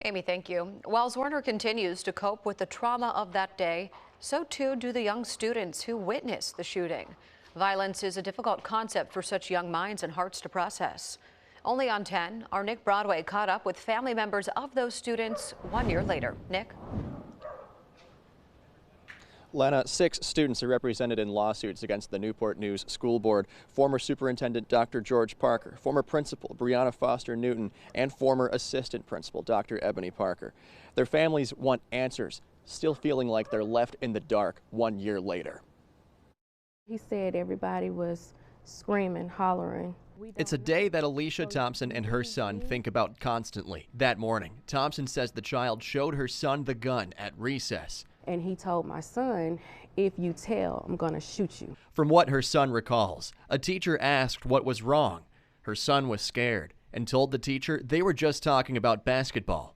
Amy, thank you. While Zorner continues to cope with the trauma of that day, so too do the young students who witnessed the shooting. Violence is a difficult concept for such young minds and hearts to process. Only on 10, our Nick Broadway caught up with family members of those students 1 year later. Nick? Lena, 6 students are represented in lawsuits against the Newport News School Board. Former Superintendent Dr. George Parker, former Principal Brianna Foster Newton, and former Assistant Principal Dr. Ebony Parker. Their families want answers, still feeling like they're left in the dark 1 year later. He said everybody was screaming, hollering. It's a day that Alicia Thompson and her son think about constantly. That morning, Thompson says the child showed her son the gun at recess. And he told my son, if you tell, I'm going to shoot you. From what her son recalls, a teacher asked what was wrong. Her son was scared and told the teacher they were just talking about basketball.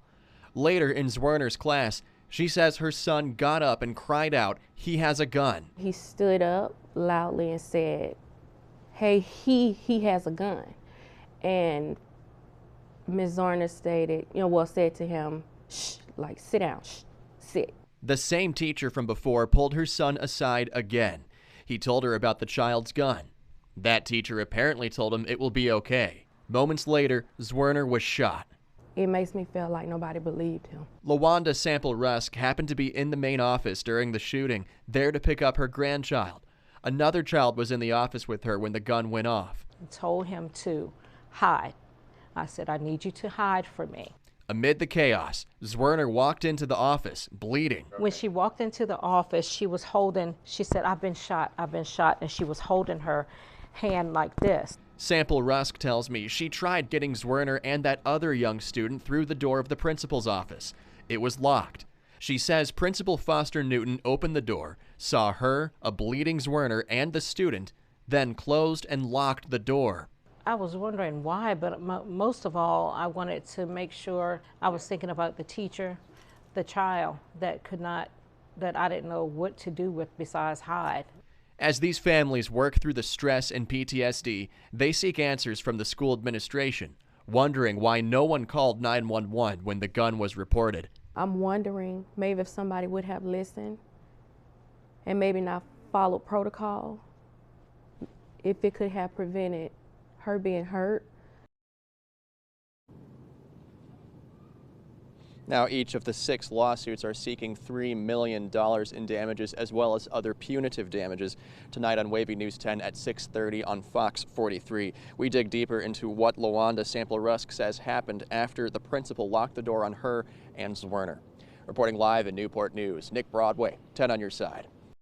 Later in Zwerner's class, she says her son got up and cried out, he has a gun. He stood up loudly and said, hey, he has a gun. And Ms. Zorner stated, said to him, shh, like sit down, shh, sit. The same teacher from before pulled her son aside again. He told her about the child's gun. That teacher apparently told him it will be okay. Moments later, Zwerner was shot. It makes me feel like nobody believed him. LaWanda Sample Rusk happened to be in the main office during the shooting, there to pick up her grandchild. Another child was in the office with her when the gun went off. I told him to hide. I said, I need you to hide for me. Amid the chaos, Zwerner walked into the office, bleeding. When she walked into the office, she said, I've been shot, and she was holding her hand like this. Sample Rusk tells me she tried getting Zwerner and that other young student through the door of the principal's office. It was locked. She says Principal Foster Newton opened the door, saw her, a bleeding Zwerner, and the student, then closed and locked the door. I was wondering why, but most of all, I wanted to make sure I was thinking about the teacher, the child that I didn't know what to do with besides hide. As these families work through the stress and PTSD, they seek answers from the school administration, wondering why no one called 911 when the gun was reported. I'm wondering maybe if somebody would have listened and maybe not followed protocol, if it could have prevented her being hurt. Now, each of the 6 lawsuits are seeking $3 million in damages as well as other punitive damages. Tonight on Wavy News 10 at 6:30 on Fox 43, we dig deeper into what LaWanda Sample Rusk says happened after the principal locked the door on her and Zwerner. Reporting live in Newport News, Nick Broadway, 10 on your side.